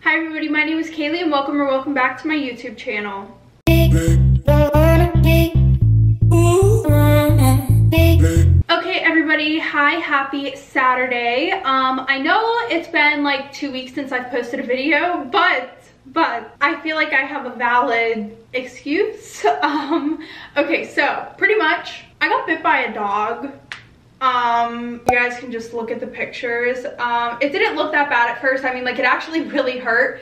Hi everybody, my name is Kaylie and welcome back to my YouTube channel. Okay everybody, hi, happy Saturday. I know it's been like 2 weeks since I've posted a video, but I feel like I have a valid excuse. Okay, so pretty much I got bit by a dog. You guys can just look at the pictures. It didn't look that bad at first. I mean, like, it actually really hurt.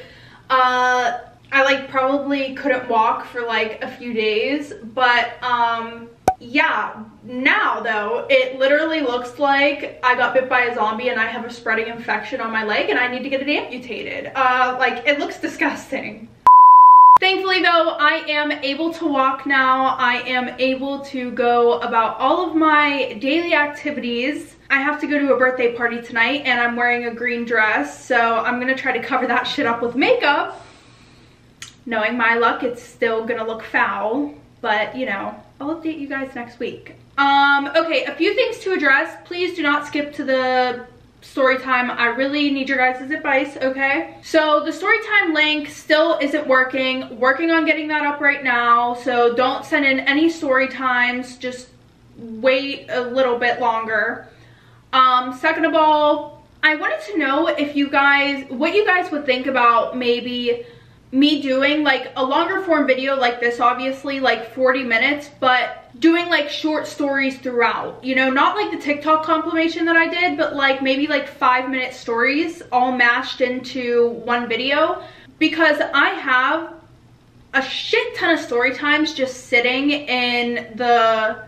I like probably couldn't walk for like a few days, but yeah, now though it literally looks like I got bit by a zombie and I have a spreading infection on my leg and I need to get it amputated. Like, it looks disgusting. Thankfully though, I am able to walk now. I am able to go about all of my daily activities. I have to go to a birthday party tonight and I'm wearing a green dress, so I'm gonna try to cover that shit up with makeup. Knowing my luck, it's still gonna look foul, but you know, I'll update you guys next week. Okay, a few things to address. Please do not skip to the story time. I really need your guys' advice, okay? So the story time link still isn't working on getting that up right now, so don't send in any story times, just wait a little bit longer. Second of all, I wanted to know if what you guys would think about maybe me doing like a longer form video like this, obviously like 40 minutes, but doing like short stories throughout, you know, not like the TikTok compilation that I did, but like maybe like 5-minute stories all mashed into one video, because I have a shit ton of story times just sitting in the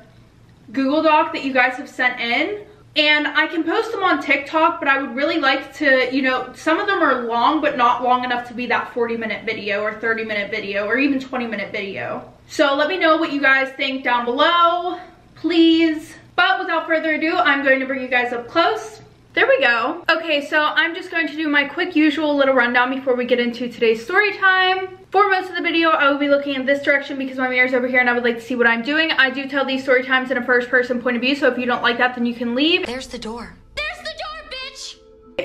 Google Doc that you guys have sent in. And I can post them on TikTok, but I would really like to, you know, some of them are long, but not long enough to be that 40-minute video or 30-minute video or even 20-minute video. So let me know what you guys think down below, please. But without further ado, I'm going to bring you guys up close. There we go. Okay, so I'm just going to do my quick usual little rundown before we get into today's story time. For most of the video, I will be looking in this direction because my mirror's over here and I would like to see what I'm doing. I do tell these story times in a first-person point of view, so if you don't like that, then you can leave. There's the door. There's the door, bitch!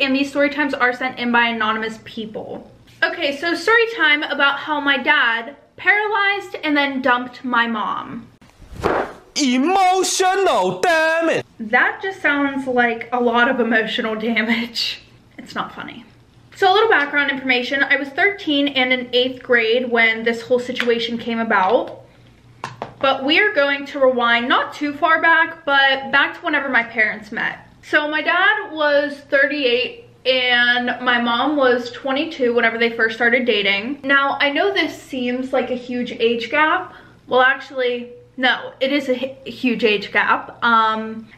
And these story times are sent in by anonymous people. Okay, so story time about how my dad paralyzed and then dumped my mom. Emotional damage. That just sounds like a lot of emotional damage. It's not funny. So a little background information. I was 13 and in 8th grade when this whole situation came about. But we are going to rewind not too far back, but back to whenever my parents met. So my dad was 38 and my mom was 22 whenever they first started dating. Now, I know this seems like a huge age gap. Well, actually, no, it is a huge age gap.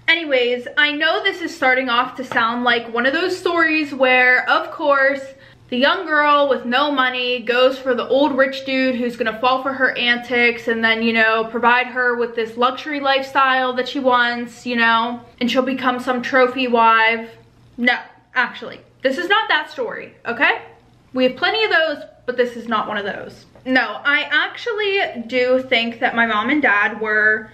Anyways, I know this is starting off to sound like one of those stories where, of course, the young girl with no money goes for the old rich dude who's gonna fall for her antics and then, you know, provide her with this luxury lifestyle that she wants, you know, and she'll become some trophy wife. No, actually, this is not that story, okay? We have plenty of those, but this is not one of those. No, I actually do think that my mom and dad were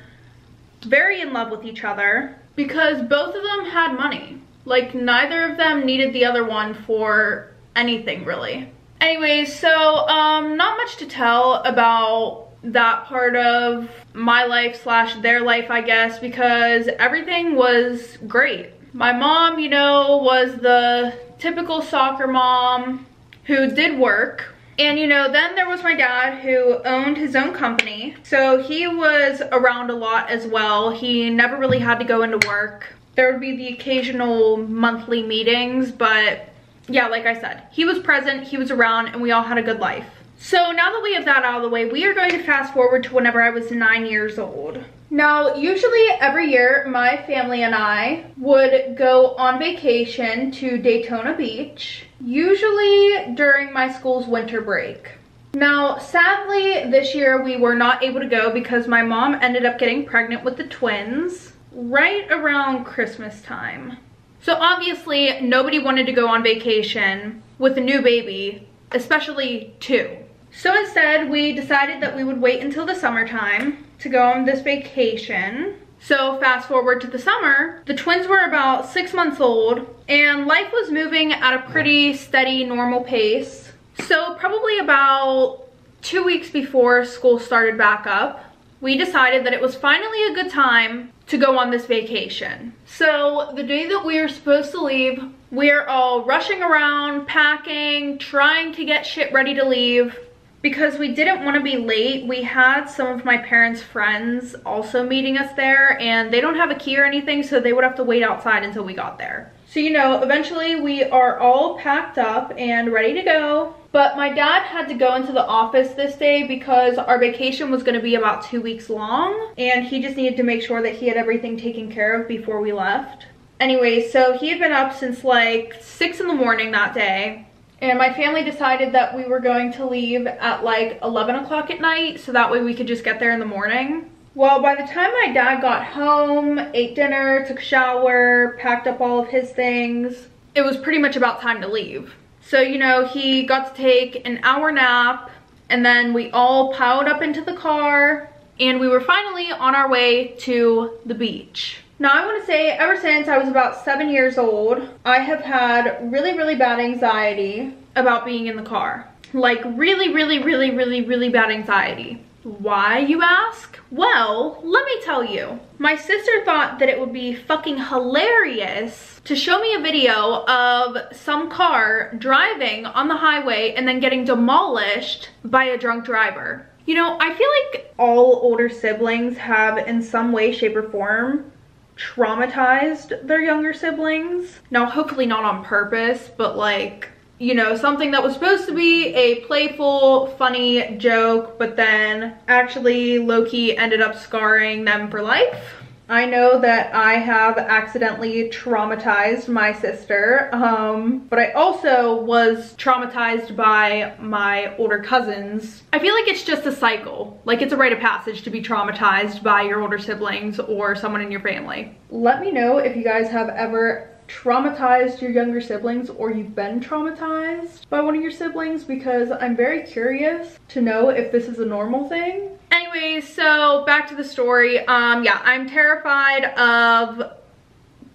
very in love with each other because both of them had money. Like, neither of them needed the other one for anything, really. Anyways, so not much to tell about that part of my life slash their life, I guess, because everything was great. My mom, you know, was the typical soccer mom who did work. And you know, then there was my dad who owned his own company. So he was around a lot as well. He never really had to go into work. There would be the occasional monthly meetings, but yeah, like I said, he was present, he was around, and we all had a good life. So now that we have that out of the way, we are going to fast forward to whenever I was 9 years old. Now, usually every year, my family and I would go on vacation to Daytona Beach, usually during my school's winter break. Now, sadly, this year we were not able to go because my mom ended up getting pregnant with the twins right around Christmas time. So obviously, nobody wanted to go on vacation with a new baby, especially two. So instead, we decided that we would wait until the summertime to go on this vacation. So fast forward to the summer, the twins were about 6 months old and life was moving at a pretty steady, normal pace. So probably about 2 weeks before school started back up, we decided that it was finally a good time to go on this vacation. So the day that we were supposed to leave, we are all rushing around, packing, trying to get shit ready to leave. Because we didn't want to be late, we had some of my parents' friends also meeting us there, and they don't have a key or anything, so they would have to wait outside until we got there. So, you know, eventually we are all packed up and ready to go. But my dad had to go into the office this day because our vacation was going to be about 2 weeks long, and he just needed to make sure that he had everything taken care of before we left. Anyway, so he had been up since like 6 in the morning that day. And my family decided that we were going to leave at like 11 o'clock at night, so that way we could just get there in the morning. Well, by the time my dad got home, ate dinner, took a shower, packed up all of his things, it was pretty much about time to leave. So, you know, he got to take an hour nap, and then we all piled up into the car, and we were finally on our way to the beach. Now, I want to say, ever since I was about 7 years old, I have had really, really bad anxiety about being in the car. Like, really, really, really, really, really bad anxiety. Why, you ask? Well, let me tell you. My sister thought that it would be fucking hilarious to show me a video of some car driving on the highway and then getting demolished by a drunk driver. You know, I feel like all older siblings have, in some way, shape, or form, traumatized their younger siblings. Now, hopefully not on purpose, but like, you know, something that was supposed to be a playful, funny joke, but then actually low-key ended up scarring them for life. I know that I have accidentally traumatized my sister, but I also was traumatized by my older cousins. I feel like it's just a cycle. Like, it's a rite of passage to be traumatized by your older siblings or someone in your family. Let me know if you guys have ever traumatized your younger siblings or you've been traumatized by one of your siblings, because I'm very curious to know if this is a normal thing. Anyways, so back to the story. Yeah, I'm terrified of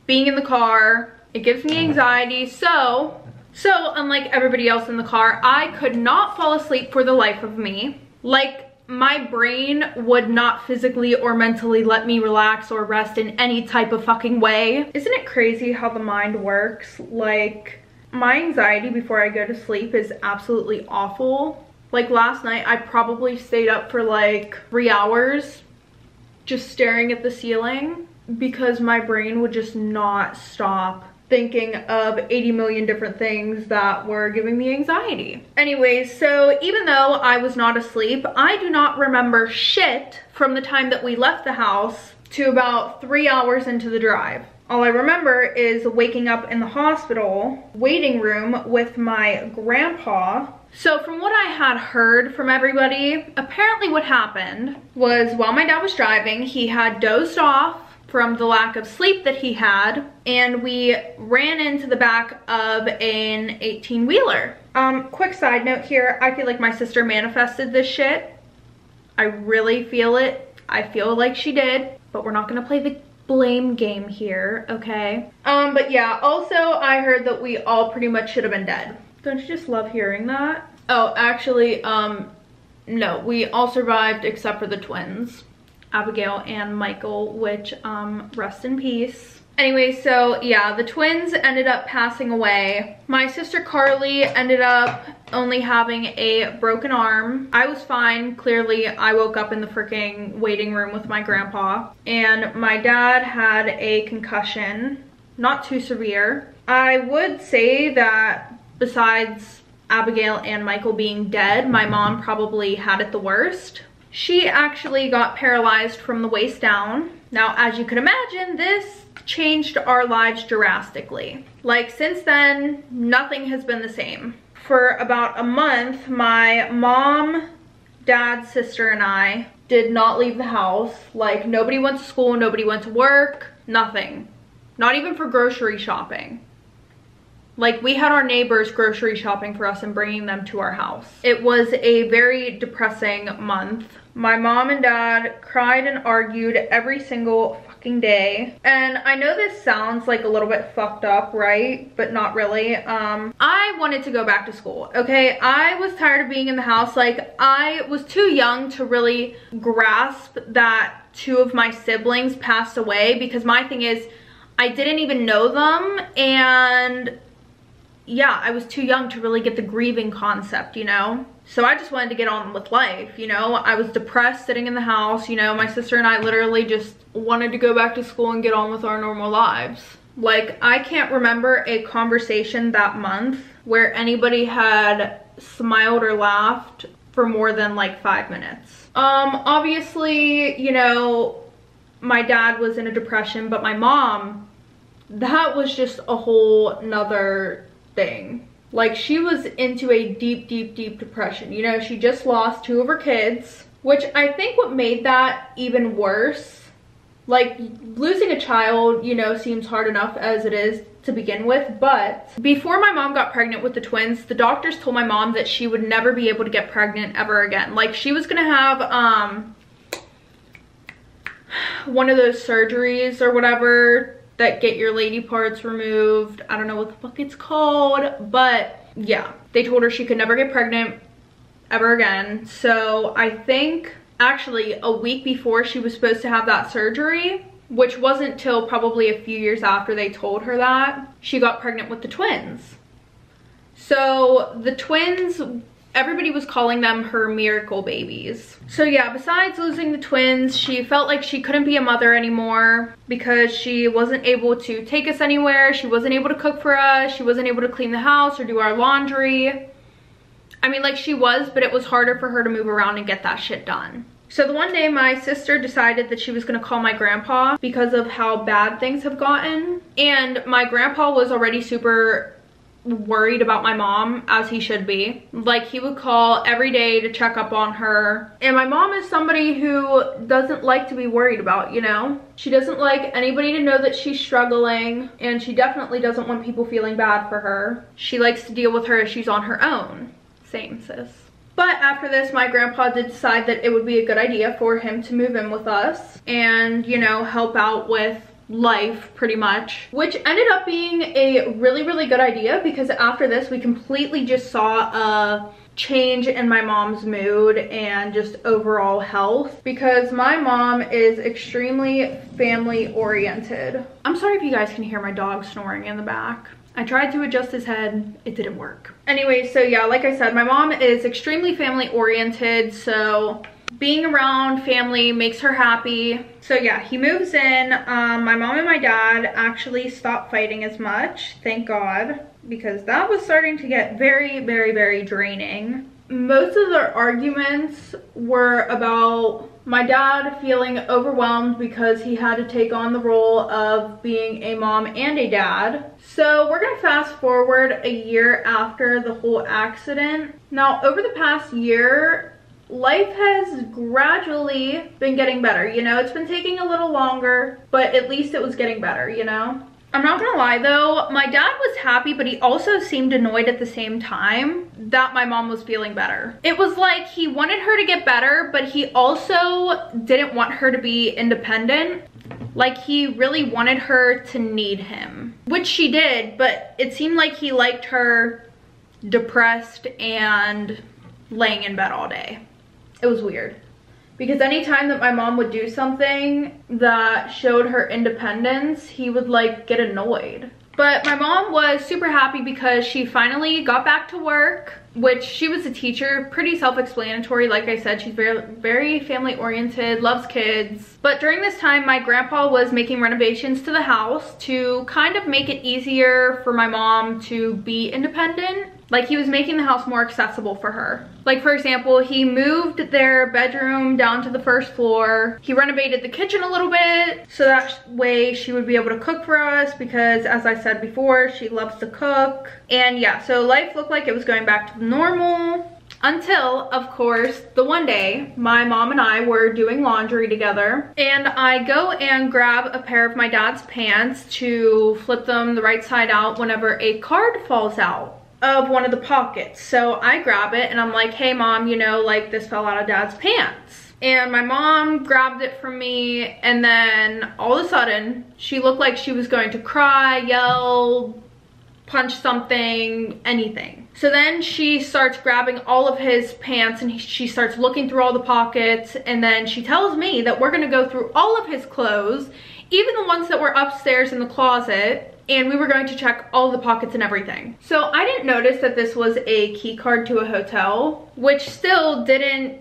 being in the car. It gives me anxiety. So unlike everybody else in the car, I could not fall asleep for the life of me. Like, my brain would not physically or mentally let me relax or rest in any type of fucking way. Isn't it crazy how the mind works? Like, my anxiety before I go to sleep is absolutely awful. Like, last night I probably stayed up for like 3 hours just staring at the ceiling because my brain would just not stop thinking of 80 million different things that were giving me anxiety. Anyways, so even though I was not asleep, I do not remember shit from the time that we left the house to about 3 hours into the drive. All I remember is waking up in the hospital waiting room with my grandpa. So from what I had heard from everybody, apparently what happened was while my dad was driving, he had dozed off from the lack of sleep that he had, and we ran into the back of an 18-wheeler. Quick side note here, I feel like my sister manifested this shit. I really feel it. I feel like she did, but we're not gonna play the blame game here, okay? But yeah, also I heard that we all pretty much should have been dead. Don't you just love hearing that? Oh, actually, no, we all survived except for the twins, Abigail and Michael, which rest in peace. Anyway, so yeah, the twins ended up passing away. My sister Carly ended up only having a broken arm. I was fine. Clearly, I woke up in the freaking waiting room with my grandpa. And my dad had a concussion, not too severe. I would say that besides Abigail and Michael being dead, my mom probably had it the worst. She actually got paralyzed from the waist down. Now, as you can imagine, this changed our lives drastically. Like, since then, nothing has been the same. For about a month, my mom, dad, sister, and I did not leave the house. Like, nobody went to school, nobody went to work, nothing. Not even for grocery shopping. Like, we had our neighbors grocery shopping for us and bringing them to our house. It was a very depressing month. My mom and dad cried and argued every single fucking fucking day. And I know this sounds like a little bit fucked up, right? But not really. I wanted to go back to school, okay? I was tired of being in the house. Like, I was too young to really grasp that 2 of my siblings passed away, because my thing is, I didn't even know them, and yeah, I was too young to really get the grieving concept, you know? So I just wanted to get on with life, you know? I was depressed sitting in the house, you know? My sister and I literally just wanted to go back to school and get on with our normal lives. Like, I can't remember a conversation that month where anybody had smiled or laughed for more than like 5 minutes. Obviously, you know, my dad was in a depression, but my mom, that was just a whole nother thing. Like, she was into a deep, deep, deep depression. You know, she just lost 2 of her kids, which I think what made that even worse, like, losing a child, you know, seems hard enough as it is to begin with. But before my mom got pregnant with the twins, the doctors told my mom that she would never be able to get pregnant ever again. Like, she was gonna have one of those surgeries or whatever that get your lady parts removed. I don't know what the fuck it's called, but yeah, they told her she could never get pregnant ever again. So I think actually a week before she was supposed to have that surgery, which wasn't till probably a few years after they told her that, she got pregnant with the twins. So the twins, everybody was calling them her miracle babies. So yeah, besides losing the twins, she felt like she couldn't be a mother anymore because she wasn't able to take us anywhere. She wasn't able to cook for us. She wasn't able to clean the house or do our laundry. I mean, like, she was, but it was harder for her to move around and get that shit done. So the one day my sister decided that she was gonna call my grandpa because of how bad things have gotten. And my grandpa was already super worried about my mom, as he should be. Like, he would call every day to check up on her. And my mom is somebody who doesn't like to be worried about, you know? She doesn't like anybody to know that she's struggling, and she definitely doesn't want people feeling bad for her. She likes to deal with her issues on her own. Same, sis. But after this, my grandpa did decide that it would be a good idea for him to move in with us and, you know, help out with life pretty much, which ended up being a really, really good idea, because after this we completely just saw a change in my mom's mood and just overall health, because my mom is extremely family oriented. I'm sorry if you guys can hear my dog snoring in the back. I tried to adjust his head, it didn't work. Anyway, so yeah, like I said, my mom is extremely family oriented, so being around family makes her happy. So yeah, he moves in. My mom and my dad actually stopped fighting as much, thank God, because that was starting to get very, very, very draining. Most of their arguments were about my dad feeling overwhelmed because he had to take on the role of being a mom and a dad. So we're gonna fast forward a year after the whole accident. Now, over the past year, life has gradually been getting better, you know? It's been taking a little longer, but at least it was getting better, you know? I'm not gonna lie though, my dad was happy, but he also seemed annoyed at the same time that my mom was feeling better. It was like he wanted her to get better, but he also didn't want her to be independent. Like, he really wanted her to need him, which she did, but it seemed like he liked her depressed and laying in bed all day. It was weird, because anytime that my mom would do something that showed her independence, he would like get annoyed. But my mom was super happy because she finally got back to work, which she was a teacher, pretty self-explanatory. Like I said, she's very, very family oriented, loves kids. But during this time, my grandpa was making renovations to the house to kind of make it easier for my mom to be independent. Like, he was making the house more accessible for her. Like, for example, he moved their bedroom down to the first floor. He renovated the kitchen a little bit so that way she would be able to cook for us, because as I said before, she loves to cook. And yeah, so life looked like it was going back to normal. Until, of course, the one day my mom and I were doing laundry together, and I go and grab a pair of my dad's pants to flip them the right side out whenever a card falls out of one of the pockets. So I grab it and I'm like, hey mom, you know, like, this fell out of dad's pants. and my mom grabbed it from me, and then all of a sudden she looked like she was going to cry, yell, punch something, anything. So then she starts grabbing all of his pants and she starts looking through all the pockets, and then she tells me that we're gonna go through all of his clothes, even the ones that were upstairs in the closet, and we were going to check all the pockets and everything. So I didn't notice that this was a key card to a hotel, which still didn't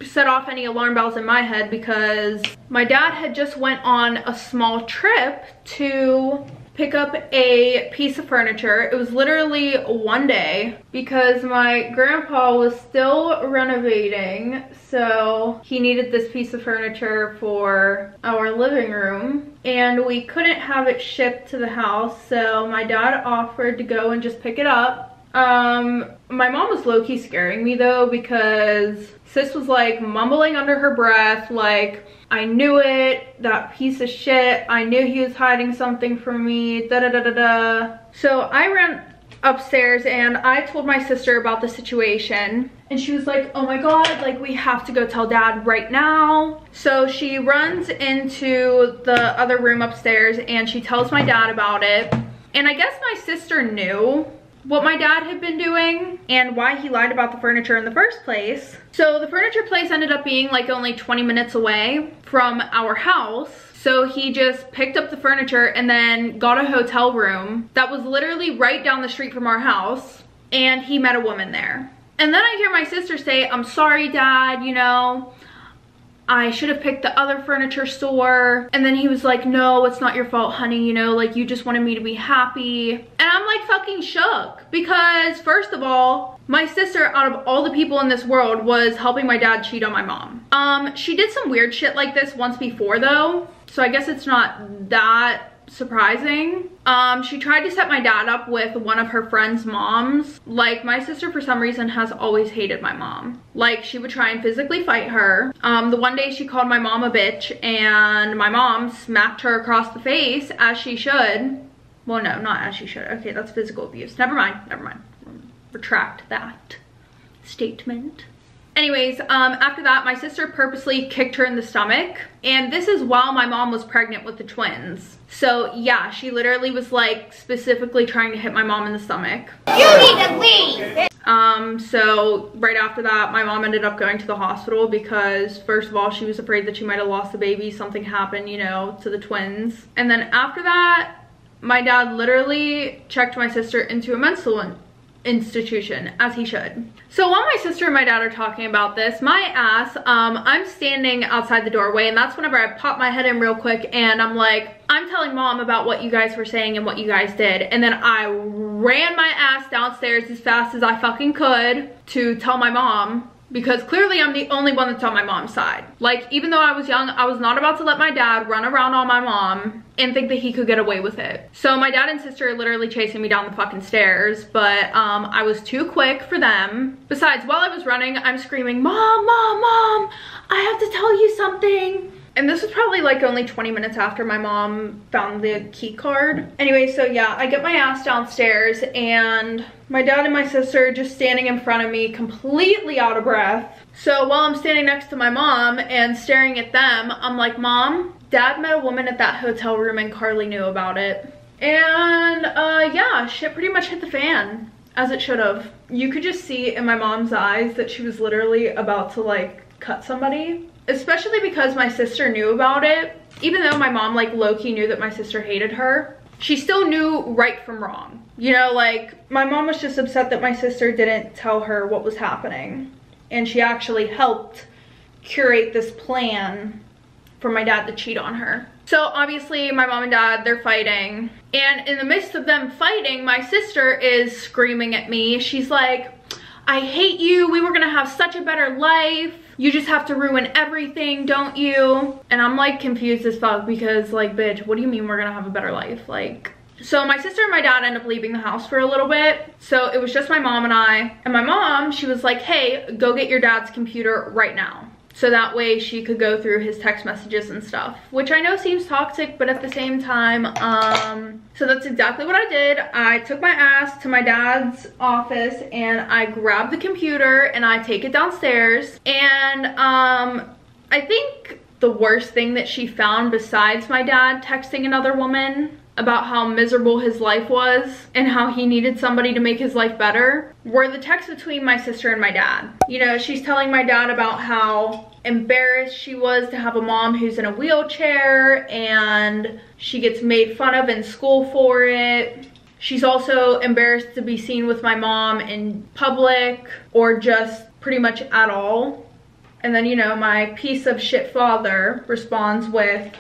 set off any alarm bells in my head, because my dad had just went on a small trip to pick up a piece of furniture. It was literally one day because my grandpa was still renovating, so he needed this piece of furniture for our living room, and we couldn't have it shipped to the house, so my dad offered to go and just pick it up. My mom was low-key scaring me though, because sis was like mumbling under her breath like, I knew it, that piece of shit, I knew he was hiding something from me, da da da da da. So I ran upstairs and I told my sister about the situation, and she was like, oh my god, like we have to go tell dad right now. So she runs into the other room upstairs and she tells my dad about it, and I guess my sister knew what my dad had been doing and why he lied about the furniture in the first place. So the furniture place ended up being like only 20 minutes away from our house. So he just picked up the furniture and then got a hotel room that was literally right down the street from our house, and he met a woman there. And then I hear my sister say, I'm sorry dad, you know, I should have picked the other furniture store. And then he was like, no, it's not your fault, honey, you know, like you just wanted me to be happy. And I'm like fucking shook, because first of all, my sister, out of all the people in this world, was helping my dad cheat on my mom. She did some weird shit like this once before though, so I guess it's not that surprising. She tried to set my dad up with one of her friend's moms. Like, my sister for some reason has always hated my mom. Like, she would try and physically fight her. The one day she called my mom a bitch, and my mom smacked her across the face, as she should. Well, no, not as she should. Okay, that's physical abuse. Never mind, never mind. Retract that statement. Anyways, after that, my sister purposely kicked her in the stomach, and this is while my mom was pregnant with the twins. So yeah, she literally was like specifically trying to hit my mom in the stomach. You need to leave! So right after that, my mom ended up going to the hospital because first of all, she was afraid that she might have lost the baby. Something happened, you know, to the twins. And then after that, my dad literally checked my sister into a mental institution, as he should. So while my sister and my dad are talking about this, my ass, I'm standing outside the doorway, and that's whenever I pop my head in real quick and I'm like, I'm telling mom about what you guys were saying and what you guys did. And then I ran my ass downstairs as fast as I fucking could to tell my mom, because clearly I'm the only one that's on my mom's side. Like, even though I was young, I was not about to let my dad run around on my mom and think that he could get away with it. So my dad and sister are literally chasing me down the fucking stairs, but I was too quick for them. Besides, while I was running, I'm screaming, Mom, Mom, Mom, I have to tell you something. And this was probably like only 20 minutes after my mom found the key card. Anyway, so yeah, I get my ass downstairs and my dad and my sister are just standing in front of me, completely out of breath. So while I'm standing next to my mom and staring at them, I'm like, Mom, Dad met a woman at that hotel room and Carly knew about it. And yeah, shit pretty much hit the fan, as it should have. You could just see in my mom's eyes that she was literally about to like cut somebody. Especially because my sister knew about it. Even though my mom like low-key knew that my sister hated her, she still knew right from wrong. You know, like, my mom was just upset that my sister didn't tell her what was happening. And she actually helped curate this plan for my dad to cheat on her. So obviously my mom and dad, they're fighting. And in the midst of them fighting, my sister is screaming at me. She's like, I hate you. We were gonna have such a better life. You just have to ruin everything, don't you? And I'm like confused as fuck because like, bitch, what do you mean we're gonna have a better life? Like, so my sister and my dad end up leaving the house for a little bit. So it was just my mom and I. And my mom, she was like, hey, go get your dad's computer right now. so that way she could go through his text messages and stuff, which I know seems toxic, but at the same time, so that's exactly what I did. I took my ass to my dad's office and I grabbed the computer and I take it downstairs. And I think the worst thing that she found, besides my dad texting another woman about how miserable his life was and how he needed somebody to make his life better, were the texts between my sister and my dad. You know, she's telling my dad about how embarrassed she was to have a mom who's in a wheelchair and she gets made fun of in school for it. She's also embarrassed to be seen with my mom in public or just pretty much at all. And then, you know, my piece of shit father responds with,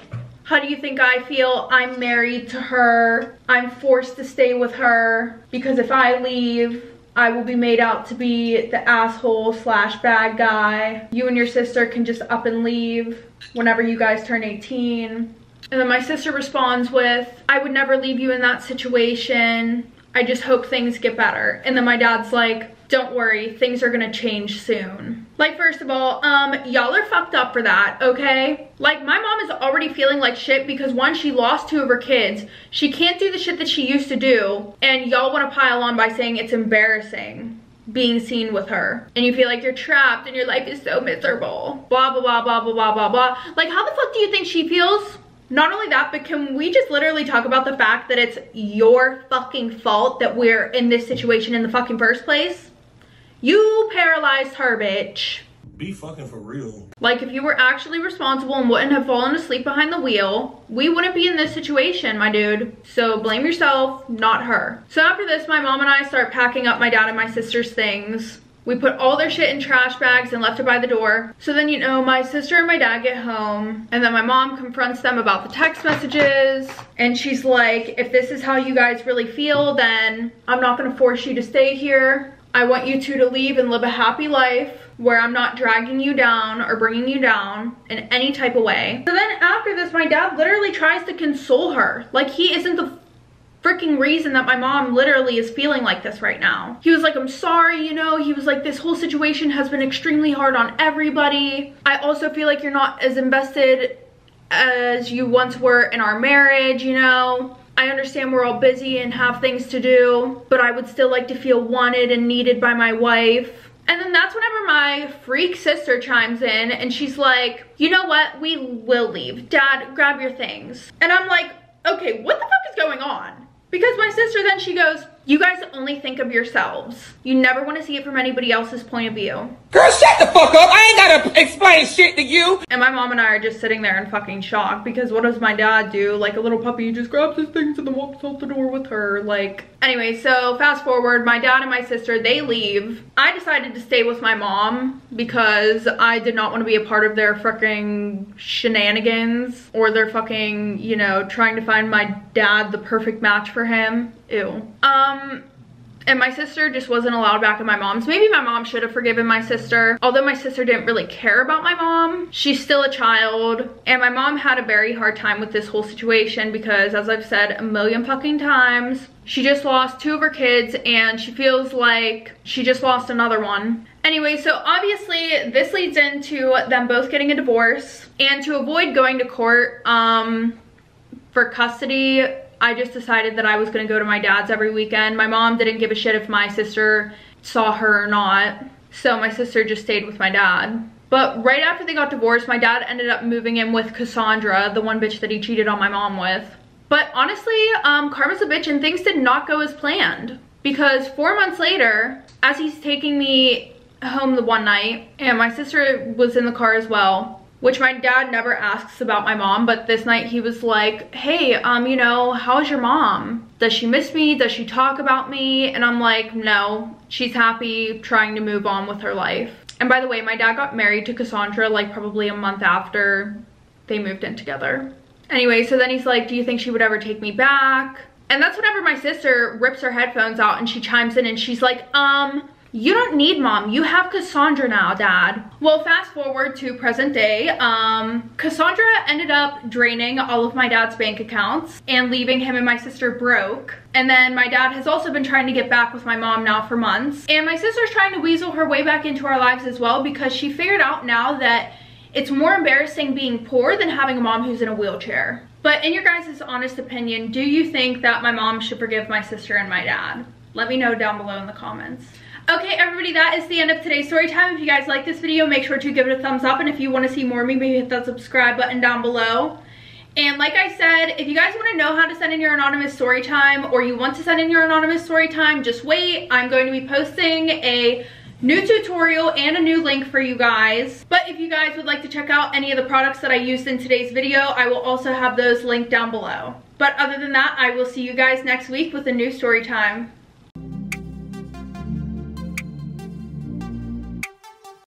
"How do you think I feel? I'm married to her. I'm forced to stay with her because if I leave, I will be made out to be the asshole / bad guy. You and your sister can just up and leave whenever you guys turn 18. And then my sister responds with, "I would never leave you in that situation. I just hope things get better." And then my dad's like, "Don't worry, things are gonna change soon." Like, first of all, y'all are fucked up for that, okay? Like, my mom is already feeling like shit because one, she lost 2 of her kids. She can't do the shit that she used to do. And y'all wanna pile on by saying it's embarrassing being seen with her. And you feel like you're trapped and your life is so miserable. Blah, blah, blah, blah, blah, blah, blah, blah. Like, how the fuck do you think she feels? Not only that, but can we just literally talk about the fact that it's your fucking fault that we're in this situation in the fucking first place? You paralyzed her, bitch. Be fucking for real. Like, if you were actually responsible and wouldn't have fallen asleep behind the wheel, we wouldn't be in this situation, my dude. So blame yourself, not her. So after this, my mom and I start packing up my dad and my sister's things. We put all their shit in trash bags and left it by the door. So then, you know, my sister and my dad get home and then my mom confronts them about the text messages. And she's like, "If this is how you guys really feel, then I'm not gonna force you to stay here. I want you two to leave and live a happy life where I'm not dragging you down or bringing you down in any type of way." So then after this, my dad literally tries to console her. Like, he isn't the freaking reason that my mom literally is feeling like this right now. He was like, "I'm sorry, you know," he was like, "this whole situation has been extremely hard on everybody. I also feel like you're not as invested as you once were in our marriage, you know. I understand we're all busy and have things to do, but I would still like to feel wanted and needed by my wife." And then that's whenever my freak sister chimes in and she's like, "You know what? We will leave. Dad, grab your things." And I'm like, okay, what the fuck is going on? Because my sister then she goes, "You guys only think of yourselves. You never want to see it from anybody else's point of view." Girl, shut the fuck up. I ain't gotta explain shit to you. And my mom and I are just sitting there in fucking shock because what does my dad do? Like a little puppy, he just grabs his things and then walks out the door with her. Like, anyway, so fast forward, my dad and my sister, they leave. I decided to stay with my mom because I did not want to be a part of their fucking shenanigans or their fucking, you know, trying to find my dad the perfect match for him. Ew. And my sister just wasn't allowed back at my mom's. Maybe my mom should have forgiven my sister. Although my sister didn't really care about my mom. She's still a child. And my mom had a very hard time with this whole situation because, as I've said a million fucking times, she just lost 2 of her kids and she feels like she just lost another one. Anyway, so obviously this leads into them both getting a divorce. And to avoid going to court for custody, I just decided that I was gonna go to my dad's every weekend. My mom didn't give a shit if my sister saw her or not. So my sister just stayed with my dad. But right after they got divorced, my dad ended up moving in with Cassandra, the one bitch that he cheated on my mom with. But honestly, karma's a bitch and things did not go as planned. Because 4 months later, as he's taking me home the one night, and my sister was in the car as well, which my dad never asks about my mom, but this night he was like, "Hey, you know, how's your mom? Does she miss me? Does she talk about me?" And I'm like, "No, she's happy trying to move on with her life." And by the way, my dad got married to Cassandra like probably a month after they moved in together. Anyway, so then he's like, "Do you think she would ever take me back?" And that's whenever my sister rips her headphones out and she chimes in and she's like, You don't need mom, you have Cassandra now, dad. Well, fast forward to present day. Cassandra ended up draining all of my dad's bank accounts and leaving him and my sister broke. And then my dad has also been trying to get back with my mom now for months. And my sister's trying to weasel her way back into our lives as well, because she figured out now that it's more embarrassing being poor than having a mom who's in a wheelchair. But in your guys' honest opinion, do you think that my mom should forgive my sister and my dad? Let me know down below in the comments. Okay, everybody, that is the end of today's story time. If you guys like this video, make sure to give it a thumbs up. And if you want to see more of me, maybe hit that subscribe button down below. And like I said, if you guys want to know how to send in your anonymous story time, or you want to send in your anonymous story time, just wait. I'm going to be posting a new tutorial and a new link for you guys. But if you guys would like to check out any of the products that I used in today's video, I will also have those linked down below. But other than that, I will see you guys next week with a new story time.